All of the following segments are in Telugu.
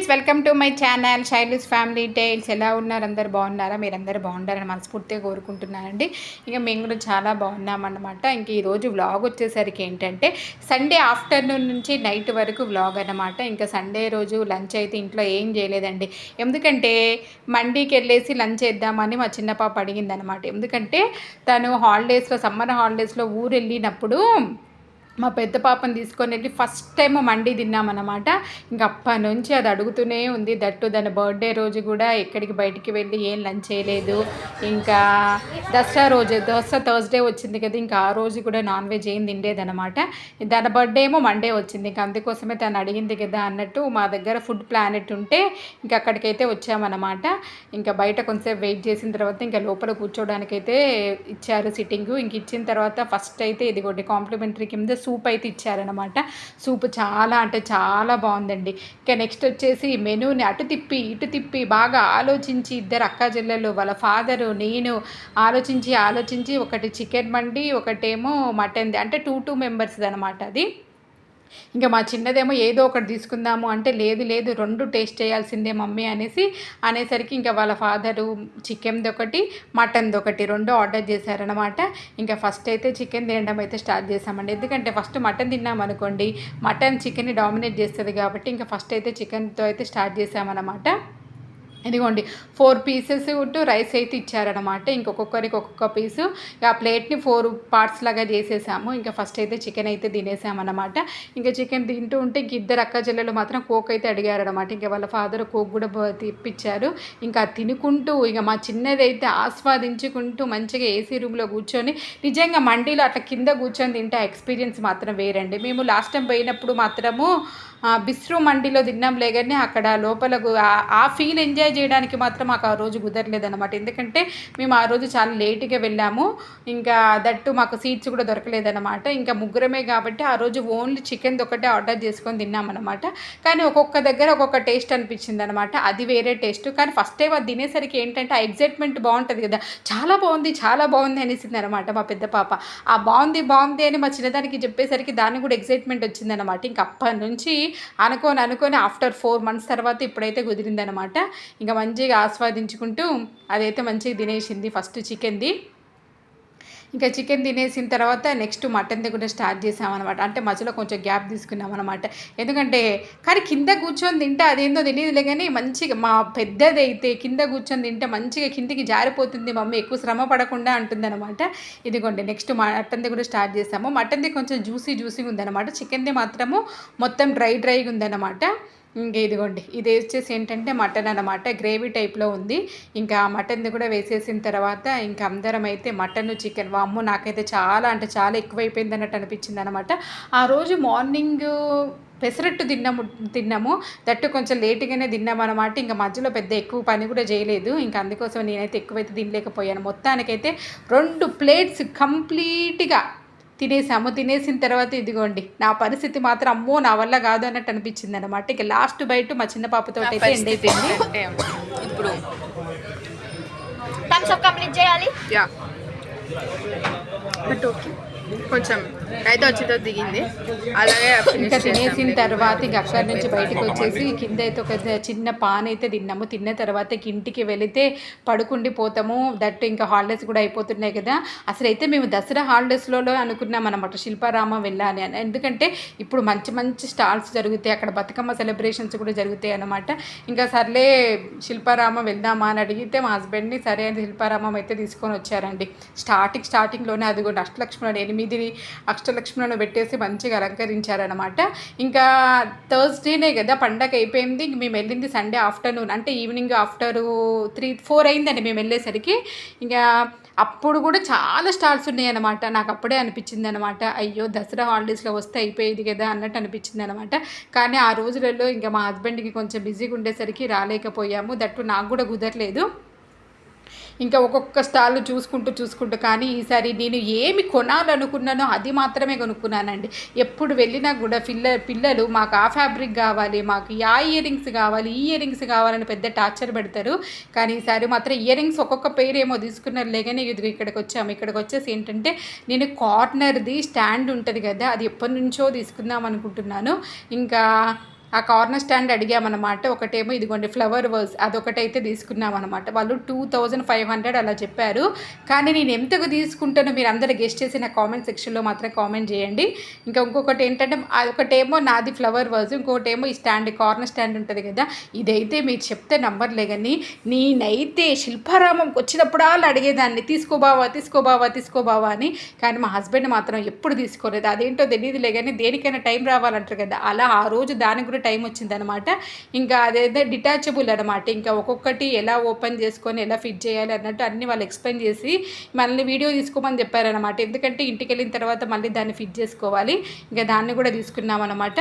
Friends, welcome to my channel Shailu's Family Tales. ఎలా ఉన్నారు? అందరు బాగున్నారా? మీరందరూ బాగుండారని మనస్ఫూర్తిగా కోరుకుంటున్నానండి. ఇక మేము కూడా చాలా బాగున్నామన్నమాట. ఇంక ఈరోజు వ్లాగ్ వచ్చేసరికి ఏంటంటే సండే ఆఫ్టర్నూన్ నుంచి నైట్ వరకు వ్లాగ్ అన్నమాట. ఇంకా సండే రోజు లంచ్ అయితే ఇంట్లో ఏం చేయలేదండి. ఎందుకంటే మండీకి వెళ్ళేసి లంచ్ చేద్దామని మా చిన్న పాప అడిగిందనమాట. ఎందుకంటే తను హాలిడేస్లో సమ్మర్ హాలిడేస్లో ఊరు వెళ్ళినప్పుడు మా పెద్ద పాపను తీసుకొని వెళ్ళి ఫస్ట్ టైం మండి తిన్నామన్నమాట. ఇంక అప్పటి నుంచి అది అడుగుతూనే ఉంది. దట్టు దాని బర్త్డే రోజు కూడా ఎక్కడికి బయటికి వెళ్ళి ఏం లంచ్ చేయలేదు. ఇంకా దసరా థర్స్డే వచ్చింది కదా, ఇంకా ఆ రోజు కూడా నాన్ వెజ్ ఏం తిండేదనమాట. దాని బర్త్డే ఏమో మండే వచ్చింది. ఇంకా అందుకోసమే తను అడిగింది కదా అన్నట్టు మా దగ్గర ఫుడ్ ప్లానెట్ ఉంటే ఇంకా అక్కడికైతే వచ్చామన్నమాట. ఇంకా బయట కొంచెంసేపు వెయిట్ చేసిన తర్వాత ఇంకా లోపల కూర్చోవడానికైతే ఇచ్చారు సిట్టింగు. ఇంక ఇచ్చిన తర్వాత ఫస్ట్ అయితే ఇదిగోండి కాంప్లిమెంటరీ కింద సూప్ అయితే ఇచ్చారనమాట. సూప్ చాలా అంటే చాలా బాగుందండి. ఇంకా నెక్స్ట్ వచ్చేసి మెనూని అటు తిప్పి ఇటు తిప్పి బాగా ఆలోచించి ఇద్దరు అక్క చెల్లెలు వాళ్ళ ఫాదరు నేను ఆలోచించి ఒకటి చికెన్ మండి ఒకటేమో మటన్ది, అంటే 2 మెంబర్స్ది అనమాట అది. ఇంకా మా చిన్నదేమో ఏదో ఒకటి తీసుకుందాము అంటే లేదు 2 టేస్ట్ చేయాల్సిందే మమ్మీ అనేసరికి ఇంకా వాళ్ళ ఫాదరు చికెన్ది ఒకటి మటన్ది ఒకటి 2 ఆర్డర్ చేశారనమాట. ఇంకా ఫస్ట్ అయితే చికెన్ తినడం అయితే స్టార్ట్ చేసామండి. ఎందుకంటే ఫస్ట్ మటన్ తిన్నామనుకోండి మటన్ చికెన్ని డామినేట్ చేస్తుంది కాబట్టి ఇంకా ఫస్ట్ అయితే చికెన్తో అయితే స్టార్ట్ చేసామన్నమాట. ఇదిగోండి 4 పీసెస్ రైస్ అయితే ఇచ్చారనమాట. ఇంకొకరికి ఒక్కొక్క పీసు ఆ ప్లేట్ని 4 పార్ట్స్ లాగా చేసేసాము. ఇంకా ఫస్ట్ అయితే చికెన్ అయితే తినేసామన్నమాట. ఇంకా చికెన్ తింటూ ఉంటే ఇంక ఇద్దరు అక్క చెల్లెలు మాత్రం కోక్ అయితే అడిగారనమాట. ఇంకా వాళ్ళ ఫాదర్ కోక్ కూడా తిప్పించారు. ఇంకా తినుకుంటూ ఇక మా చిన్నదైతే ఆస్వాదించుకుంటూ మంచిగా ఏసీ రూమ్లో కూర్చొని, నిజంగా మండీలో అట్లా కింద కూర్చొని తింటే ఎక్స్పీరియన్స్ మాత్రం వేరండి. మేము లాస్ట్ టైం పోయినప్పుడు మాత్రము బిస్రో మండీలో తిన్నాంలే, కానీ అక్కడ లోపలకు ఆ ఫీల్ ఎంజాయ్ చేయడానికి మాత్రం మాకు ఆ రోజు కుదరలేదన్నమాట. ఎందుకంటే మేము ఆ రోజు చాలా లేట్గా వెళ్ళాము. ఇంకా దట్టు మాకు సీట్స్ కూడా దొరకలేదన్నమాట. ఇంకా ముగ్గురమే కాబట్టి ఆ రోజు ఓన్లీ చికెన్ ఒకటే ఆర్డర్ చేసుకొని తిన్నామన్నమాట. కానీ ఒక్కొక్క దగ్గర ఒక్కొక్క టేస్ట్ అనిపించింది అనమాట. అది వేరే టేస్ట్. కానీ ఫస్ట్ టైం అది తినేసరికి ఏంటంటే ఆ ఎగ్జైట్మెంట్ బాగుంటుంది కదా, చాలా బాగుంది అనేసింది అనమాట మా పెద్ద పాప. ఆ బాగుంది అని మా చిన్నదానికి చెప్పేసరికి దానికి కూడా ఎగ్జైట్మెంట్ వచ్చిందనమాట. ఇంక అప్పటి నుంచి అనుకొని ఆఫ్టర్ 4 months తర్వాత ఇప్పుడైతే కుదిరిందనమాట. ఇంకా మంచిగా ఆస్వాదించుకుంటూ అదైతే మంచిగా తినేసింది ఫస్ట్ చికెన్ది. ఇంకా చికెన్ తినేసిన తర్వాత నెక్స్ట్ మటన్ది కూడా స్టార్ట్ చేసామన్నమాట. అంటే మధ్యలో కొంచెం గ్యాప్ తీసుకున్నాం అనమాట. ఎందుకంటే కానీ కింద కూర్చొని తింటే అదేందో తెలియదులే, కానీ మంచిగా మా పెద్దదైతే కింద కూర్చొని తింటే మంచిగా కిందికి జారిపోతుంది మమ్మీ, ఎక్కువ శ్రమ పడకుండా అంటుందన్నమాట. ఇదిగోండి నెక్స్ట్ మటన్ది కూడా స్టార్ట్ చేసాము. మటన్ది కొంచెం జ్యూసీగా ఉందన్నమాట. చికెన్ది మాత్రము మొత్తం డ్రైగా ఉందన్నమాట. ఇంకా ఇదిగోండి ఇది వచ్చేసి ఏంటంటే మటన్ అనమాట, గ్రేవీ టైప్లో ఉంది. ఇంకా మటన్ది కూడా వేసేసిన తర్వాత ఇంకా అందరం అయితే మటన్ చికెన్ వామ్మో నాకైతే చాలా అంటే చాలా ఎక్కువైపోయింది అన్నట్టు అనిపించింది అనమాట. ఆ రోజు మార్నింగ్ పెసరట్టు తిన్నాము దట్టు కొంచెం లేటుగానే తిన్నామన్నమాట. ఇంకా మధ్యలో పెద్ద ఎక్కువ పని కూడా చేయలేదు. ఇంకా అందుకోసం నేనైతే ఎక్కువైతే తినలేకపోయాను. మొత్తానికైతే 2 plates కంప్లీట్గా తినేసిన తర్వాత ఇదిగోండి నా పరిస్థితి మాత్రం అమ్మో నా వల్ల కాదు అన్నట్టు అనిపించింది అనమాట. ఇక లాస్ట్ బయట మా చిన్న పాపతో అయితే ఎండ్ అయిపోయింది. ఇప్పుడు థమ్స్ అప్ కంప్లీట్ చేయాలి. బట్ ఓకే కొంచెం అయితే వచ్చితో దిగింది. అలాగే ఇంకా తినేసిన తర్వాత ఇంక అక్కడి నుంచి బయటకు వచ్చేసి కింద అయితే ఒక చిన్న పాన్ అయితే తిన్నాము. తిన్న తర్వాత ఇంటికి వెళితే పడుకుండిపోతాము. దట్టు ఇంకా హాలిడేస్ కూడా అయిపోతున్నాయి కదా. అసలు అయితే మేము దసరా హాలిడేస్లో అనుకున్నాం అనమాట శిల్పారామం వెళ్ళాలి అని. ఎందుకంటే ఇప్పుడు మంచి స్టాల్స్ జరుగుతాయి అక్కడ, బతుకమ్మ సెలబ్రేషన్స్ కూడా జరుగుతాయి అనమాట. ఇంకా సర్లే శిల్పారామం వెళ్దామా అని అడిగితే మా హస్బెండ్ని సరే అని శిల్పారామం అయితే తీసుకొని వచ్చారండి. స్టార్టింగ్లోనే అది కూడా అష్టలక్ష్మణుడు 8 అష్టలక్ష్మణులను పెట్టేసి మంచిగా అలంకరించారనమాట. ఇంకా థర్స్డేనే కదా పండగ అయిపోయింది. మేము వెళ్ళింది సండే ఆఫ్టర్నూన్, అంటే ఈవినింగ్ ఆఫ్టర్ 3-4 అయిందండి మేము వెళ్ళేసరికి. ఇంకా అప్పుడు కూడా చాలా స్టాల్స్ ఉన్నాయన్నమాట. నాకు అప్పుడే అనిపించింది అనమాట, అయ్యో దసరా హాలిడేస్లో వస్తే అయిపోయేది కదా అన్నట్టు అనిపించింది అనమాట. కానీ ఆ రోజులలో ఇంకా మా హస్బెండ్కి కొంచెం బిజీగా ఉండేసరికి రాలేకపోయాము. దట్టు నాకు కూడా కుదరలేదు. ఇంకా ఒక్కొక్క స్టాల్ చూసుకుంటూ కానీ ఈసారి నేను ఏమి కొనాలనుకున్నానో అది మాత్రమే కొనుక్కున్నానండి. ఎప్పుడు వెళ్ళినా కూడా పిల్లలు మాకు ఆ ఫ్యాబ్రిక్ కావాలి, మాకు ఆ ఇయరింగ్స్ కావాలి, ఈ ఇయరింగ్స్ కావాలని పెద్ద టార్చర్ పెడతారు. కానీ ఈసారి మాత్రం ఇయరింగ్స్ ఒక్కొక్క పేరు ఏమో తీసుకున్నారు లేగానే ఇక్కడికి వచ్చేసి ఏంటంటే నేను కార్నర్ది స్టాండ్ ఉంటుంది కదా, అది ఎప్పటి నుంచో తీసుకుందాం అనుకుంటున్నాను. ఇంకా ఆ కార్నర్ స్టాండ్ అడిగామన్నమాట. ఒకటేమో ఇదిగోండి ఫ్లవర్ వాజ్ అదొకటైతే తీసుకున్నామన్నమాట. వాళ్ళు 2500 అలా చెప్పారు. కానీ నేను ఎంతకు తీసుకుంటానో మీరు అందరూ గెస్ట్ చేసి నా కామెంట్ సెక్షన్లో మాత్రం కామెంట్ చేయండి. ఇంకా ఇంకొకటి ఏంటంటే ఒకటేమో నాది ఫ్లవర్ వాజ్, ఇంకొకటేమో ఈ స్టాండ్ కార్నర్ స్టాండ్ ఉంటుంది కదా, ఇదైతే మీరు చెప్తే నంబర్లే కానీ నేనైతే శిల్పారామంకి వచ్చినప్పుడల్లా అడిగేదాన్ని తీసుకోబావా అని. కానీ మా హస్బెండ్ మాత్రం ఎప్పుడు తీసుకోలేదు. అదేంటో తెలియదులే కానీ దేనికైనా టైం రావాలంటారు కదా, అలా ఆ రోజు దానికి కూడా టైం వచ్చిందనమాట. ఇంకా అదేదో డిటాచబుల్ అనమాట. ఇంకా ఒక్కొక్కటి ఎలా ఓపెన్ చేసుకొని ఎలా ఫిట్ చేయాలి అన్నట్టు అన్నీ వాళ్ళు ఎక్స్ప్లెయిన్ చేసి మళ్ళీ వీడియో తీసుకోమని చెప్పారనమాట. ఎందుకంటే ఇంటికి వెళ్ళిన తర్వాత మళ్ళీ దాన్ని ఫిట్ చేసుకోవాలి. ఇంకా దాన్ని కూడా తీసుకున్నాం అనమాట.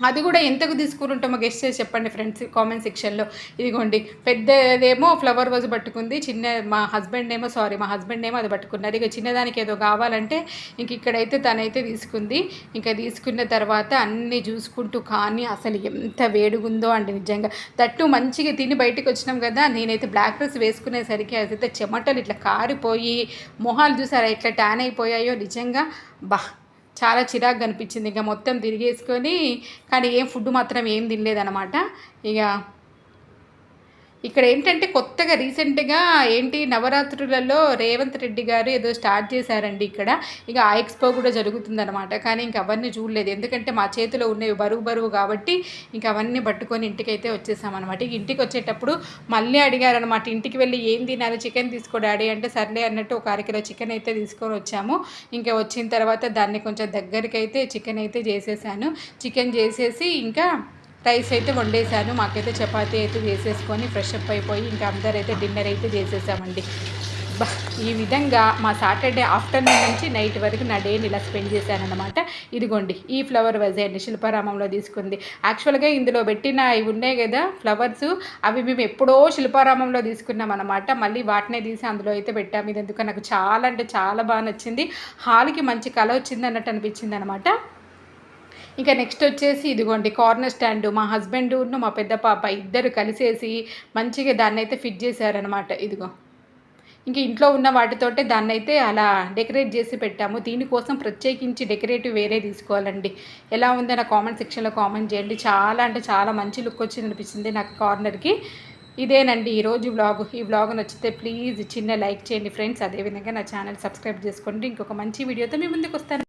అది కూడా ఎంతకు తీసుకుని ఉంటామో గెస్ట్ చేసి చెప్పండి ఫ్రెండ్స్ కామెంట్ సెక్షన్లో. ఇదిగోండి పెద్దదేమో ఫ్లవర్ వాజ్ పట్టుకుంది, మా హస్బెండ్ ఏమో అది పట్టుకున్నారు. ఇక చిన్నదానికి ఏదో కావాలంటే ఇంక ఇక్కడైతే తనైతే తీసుకుంది. ఇంకా తీసుకున్న తర్వాత అన్నీ చూసుకుంటూ కానీ అసలు ఎంత వేడిగుందో అండి నిజంగా. తట్టు మంచిగా తిని బయటకు వచ్చినాం కదా, నేనైతే బ్లాక్ డ్రెస్ వేసుకునేసరికి అయితే చెమటలు ఇట్లా కారిపోయి మొహాలు చూసారా ఎట్లా ట్యాన్ అయిపోయాయో నిజంగా. చాలా చిరాకు కనిపించింది. ఇంకా మొత్తం తిరిగేసుకొని కానీ ఫుడ్ మాత్రం ఏం తినలేదన్నమాట. ఇక ఇక్కడ ఏంటంటే కొత్తగా రీసెంట్గా నవరాత్రులలో రేవంత్ రెడ్డి గారు ఏదో స్టార్ట్ చేశారండి ఇక్కడ. ఇక ఆ ఎక్స్పో కూడా జరుగుతుందన్నమాట. కానీ ఇంక అవన్నీ చూడలేదు, ఎందుకంటే మా చేతిలో ఉన్నవి బరువు కాబట్టి ఇంక అవన్నీ పట్టుకొని ఇంటికైతే వచ్చేసామన్నమాట. ఇక ఇంటికి వచ్చేటప్పుడు మళ్ళీ అడిగారనమాట, ఇంటికి వెళ్ళి ఏం తినాలి, చికెన్ తీసుకో డాడీ అంటే సర్లే అన్నట్టు ఒక 1/2 కిలో చికెన్ అయితే తీసుకొని వచ్చాము. ఇంకా వచ్చిన తర్వాత దాన్ని కొంచెం దగ్గరికి అయితే చికెన్ అయితే చేసేసాను. చికెన్ చేసేసి ఇంకా రైస్ అయితే వండేసాను. మాకైతే చపాతీ అయితే చేసేసుకొని ఫ్రెష్ అప్ అయిపోయి ఇంకా అందరైతే డిన్నర్ అయితే చేసేసామండి. ఈ విధంగా మా సాటర్డే ఆఫ్టర్నూన్ నుంచి నైట్ వరకు నా డేని ఇలా స్పెండ్ చేశానన్నమాట. ఇదిగోండి ఈ ఫ్లవర్ వాజ్ అండి శిల్పారామంలో తీసుకుంది. యాక్చువల్గా ఇందులో పెట్టిన ఇవి ఉన్నాయి కదా ఫ్లవర్స్, అవి మేము ఎప్పుడో శిల్పారామంలో తీసుకున్నాం అనమాట. మళ్ళీ వాటినే తీసి అందులో అయితే పెట్టాము. ఇది ఎందుకో నాకు చాలా అంటే చాలా బాగా నచ్చింది. హాల్కి మంచి కళ వచ్చింది అన్నట్టు అనిపించింది అనమాట. ఇంకా నెక్స్ట్ వచ్చేసి ఇదిగోండి కార్నర్ స్టాండ్ మా హస్బెండ్ మా పెద్ద పాప ఇద్దరు కలిసేసి మంచిగా దాన్ని అయితే ఫిట్ చేశారనమాట. ఇదిగో ఇంక ఇంట్లో ఉన్న వాటితోటే దాన్ని అయితే అలా డెకరేట్ చేసి పెట్టాము. దీనికోసం ప్రత్యేకించి డెకరేటివ్ వేరే తీసుకోవాలండి. ఎలా ఉందో నా కామెంట్ సెక్షన్లో కామెంట్ చేయండి. చాలా అంటే చాలా మంచి లుక్ వచ్చింది అనిపించింది నాకు కార్నర్కి. ఇదేనండి ఈరోజు వ్లాగ్. ఈ వ్లాగ్ నచ్చితే ప్లీజ్ చిన్న లైక్ చేయండి ఫ్రెండ్స్. అదేవిధంగా నా ఛానల్ సబ్స్క్రైబ్ చేసుకోండి. ఇంకొక మంచి వీడియోతో మీ ముందుకు వస్తాను.